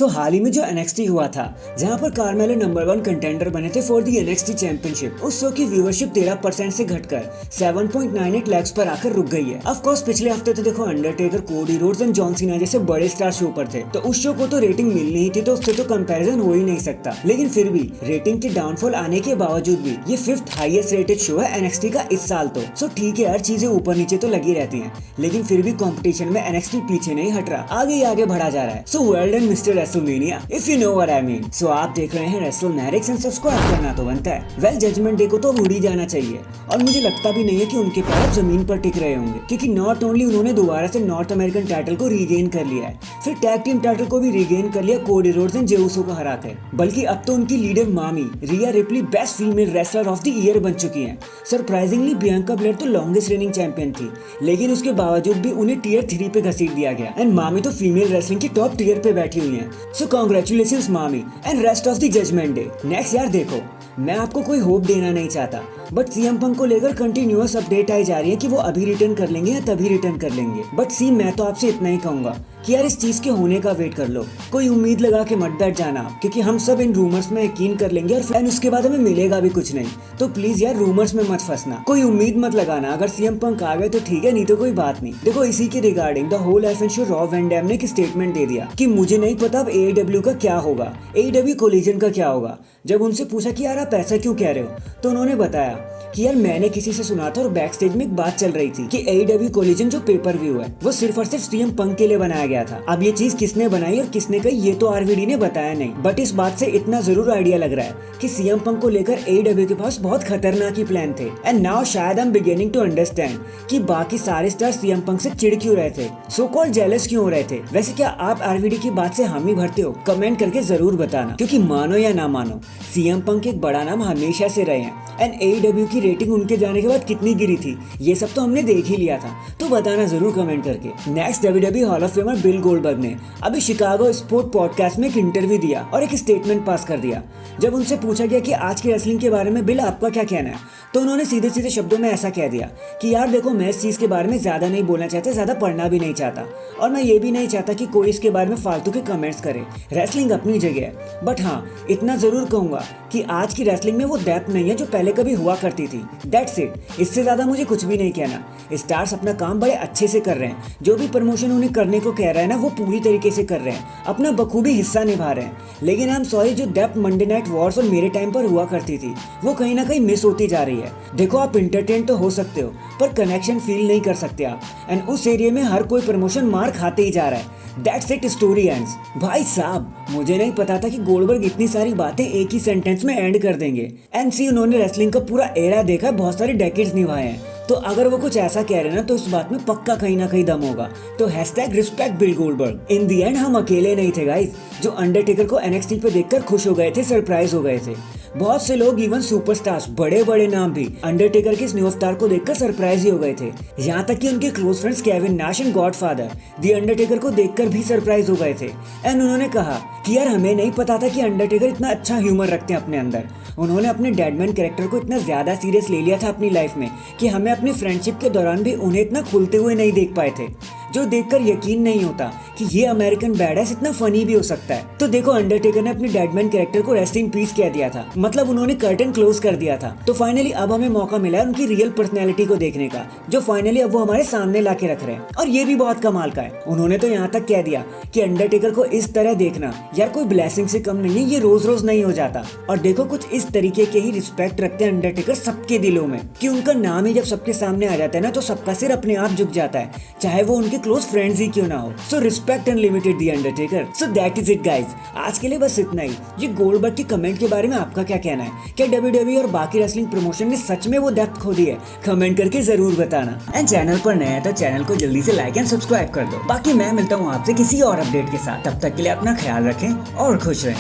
हाल ही में जो NXT हुआ था, जहां पर कार्मेलो नंबर 1 कंटेंडर बने थे फॉर दी NXT चैंपियनशिप, उस शो की व्यूअरशिप 13% से घटकर 7.98 लाख पर आकर रुक गई है। ऑफ कोर्स पिछले हफ्ते तो देखो Undertaker, Cody Rhodes and John Cena जैसे बड़े स्टार शो पर थे, तो उस शो को तो रेटिंग मिलनी ही थी, तो उससे तो कंपैरिजन हो ही नहीं सकता। लेकिन फिर भी रेटिंग के डाउनफॉल आने के बावजूद भी ये 5th हाईएस्ट रेटेड शो है NXT का इस साल। तो ठीक है, हर चीजें ऊपर नीचे तो लगी रहती हैं, लेकिन फिर भी कंपटीशन में NXT पीछे नहीं हट रहा, आगे ही आगे बढ़ा जा रहा है। So well done mister WrestleMania, if you know what I mean. So आप देख रहे हैं रेसलमैनिक्स एंड सब्सक्राइब करना तो बनता है। वेल जजमेंट डे को तो उड़ ही जाना चाहिए, और मुझे लगता भी नहीं है कि उनके पैर जमीन पर टिक रहे होंगे, क्योंकि नॉट ओनली उन्होंने दोबारा से नॉर्थ अमेरिकन टाइटल को रीगेन कर लिया है, फिर टैग टीम टाइटल को भी रीगेन कर लिया कोडी रोड्स एंड जे उसो को हरा के, बल्कि अब तो उनकी लीडर मामी रिया replay best female wrestler of the year बन चुकी हैं। सरप्राइजिंगली बियांका ब्लेयर तो लॉन्गेस्ट रेनिंग चैंपियन थी, लेकिन उसके बावजूद भी उन्हें टियर 3 पे घसीट दिया गया, एंड मामी तो फीमेल रेसलिंग की टॉप टियर पे बैठी हुई हैं। So congratulations Mami and rest of the Judgment Day. Next यार देखो, मैं आपको कोई होप देना नहीं चाहता, बट CM पंक को लेकर कंटिन्यूअस अपडेट आई जा रही है कि वो अभी रिटर्न कर लेंगे या तभी रिटर्न कर लेंगे। बट सी, मैं तो आपसे इतना ही कहूंगा कि यार इस चीज के होने का वेट कर लो, कोई उम्मीद लगा के मत बैठ जाना, क्योंकि हम सब इन रूमर्स में यकीन कर लेंगे और फिर उसके बाद हमें मिलेगा भी कुछ नहीं। तो प्लीज यार रूमर्स में मत फंसना, कोई उम्मीद मत लगाना। अगर CM पंक आ गए तो ठीक है, नहीं तो कोई बात नहीं। देखो इसी के regarding the whole of show Rob Van Dam ने एक स्टेटमेंट दे दिया कि मुझे नहीं पता अब AEW का क्या होगा, AEW कोलिजन का क्या होगा। जब उनसे पूछा कि यार आप ऐसा क्यों कह रहे हो, तो उन्होंने बताया कि यार मैंने किसी से सुना था और बैक स्टेज में एक बात चल रही थी कि AEW कोलिजन जो पेपर व्यू है वो सिर्फ और सिर्फ CM पंक के लिए बनाया गया था। अब ये चीज किसने बनाई और किसने कही ये तो RVD ने बताया नहीं, बट इस बात से इतना जरूर आइडिया लग रहा है कि CM पंक को लेकर AEW के पास बहुत खतरनाक ही प्लान थे। एंड नाउ शायद I am beginning to understand कि बाकी सारे स्टार CM पंक से चिढ़ क्यों रहे थे, सो कॉल्ड जेलस क्यों हो रहे थे। वैसे क्या आप RVD की बात से हामी भरते हो? कमेंट करके जरूर बताना, क्योंकि मानो या ना मानो CM पंक एक बड़ा नाम हमेशा से रहे हैं, एंड AEW की रेटिंग उनके जाने के बाद कितनी गिरी थी ये सब तो हमने देख ही लिया था, तो बताना जरूर कमेंट करके। Next WWE hall of famer bill Goldberg ने अभी शिकागो स्पोर्ट पॉडकास्ट में एक इंटरव्यू दिया और एक स्टेटमेंट पास कर दिया। जब उनसे पूछा गया कि आज की रेसलिंग के बारे में बिल आपका क्या कहना है, तो उन्होंने सीधे सीधे शब्दों में ऐसा कह दिया कि यार देखो, मैं इस चीज के बारे में ज्यादा नहीं बोलना चाहता, ज्यादा पढ़ना भी नहीं चाहता, और मैं ये भी नहीं चाहता कि कोई इसके बारे में फालतू के कमेंट्स करे। रेसलिंग अपनी जगह है, बट हाँ इतना जरूर कहूंगा कि आज की रेसलिंग में वो डेप्थ नहीं है जो पहले कभी हुआ करती थी। दैट्स इट, इससे ज्यादा मुझे कुछ भी नहीं कहना। स्टार्स अपना काम बड़े अच्छे से कर रहे हैं, जो भी प्रमोशन उन्हें करने को कह रहा है ना, वो पूरी तरीके से कर रहे हैं, अपना बखूबी हिस्सा निभा रहे हैं। लेकिन आई एम सॉरी, जो डेप्थ मंडे नाइट वॉर्स और मेरे टाइम पर हुआ करती थी वो कहीं ना कहीं मिस होती जा रही है। देखो आप इंटरटेन तो हो सकते हो, पर कनेक्शन फील नहीं कर सकते आप, एंड उस एरिया में हर कोई प्रमोशन मार खाते ही जा रहा है। That's it, story ends. भाई साहब, मुझे नहीं पता था कि गोल्डबर्ग इतनी सारी बातें एक ही सेंटेंस में एंड कर देंगे। एंड सी, उन्होंने रेसलिंग का पूरा एरा देखा, बहुत सारे डेकेड्स निभाए हैं, तो अगर वो कुछ ऐसा कह रहे हैं ना, तो इस बात में पक्का कहीं ना कहीं दम होगा। तो #respect bill Goldberg. In the and हम अकेले नहीं थे गाइस, जो अंडरटेकर को NXT पे देखकर खुश हो गए थे, सरप्राइज हो गए थे। बहुत से लोग, इवन सुपरस्टार्स, बड़े बड़े नाम भी अंडरटेकर के इस न्यू अवतार को देखकर सरप्राइज ही हो गए थे। यहाँ तक कि उनके क्लोज फ्रेंड्स केविन नाश एंड गॉडफादर दी अंडरटेकर को देखकर भी सरप्राइज हो गए थे। एंड उन्होंने कहा कि यार हमें नहीं पता था कि अंडरटेकर इतना अच्छा ह्यूमर रखते हैं अपने अंदर। उन्होंने अपने डेडमैन कैरेक्टर को इतना ज्यादा सीरियस ले लिया था अपनी लाइफ में कि हमें अपनी फ्रेंडशिप के दौरान भी उन्हें इतना खुलते हुए नहीं देख पाए थे, जो देखकर यकीन नहीं होता कि ये अमेरिकन बैडएस इतना फनी भी हो सकता है। तो देखो, अंडरटेकर ने अपने डेडमैन कैरेक्टर को रेस्ट इन पीस कह दिया था, मतलब उन्होंने कर्टन क्लोज कर दिया था। तो फाइनली अब हमें मौका मिला है उनकी रियल पर्सनैलिटी को देखने का, जो फाइनली अब वो हमारे सामने ला के रख रहे हैं, और ये भी बहुत कमाल का है। उन्होंने तो यहाँ तक कह दिया कि अंडरटेकर को इस तरह देखना यार कोई ब्लेसिंग से कम नहीं है, ये रोज रोज नहीं हो जाता। और देखो, कुछ इस तरीके के ही रिस्पेक्ट रखते हैं अंडरटेकर सबके दिलों में, कि उनका नाम ही जब सबके सामने आ जाता है ना, तो सबका सिर अपने आप झुक जाता है, चाहे वो उनके क्लोज फ्रेंड्स ही क्यों ना हो। So respect unlimited the Undertaker. So that is it guys, आज के लिए बस इतना ही। ये गोल्डबर्ग के कमेंट के बारे में आपका क्या कहना है? क्या WWE और बाकी रेसलिंग प्रमोशन ने सच में वो डेप्थ खो दी है? कमेंट करके जरूर बताना। एंड चैनल पर नया है तो चैनल को जल्दी से लाइक एंड सब्सक्राइब कर दो। बाकी मैं मिलता हूँ आपसे किसी और अपडेट के साथ, तब तक के लिए अपना ख्याल रखें और खुश रहें।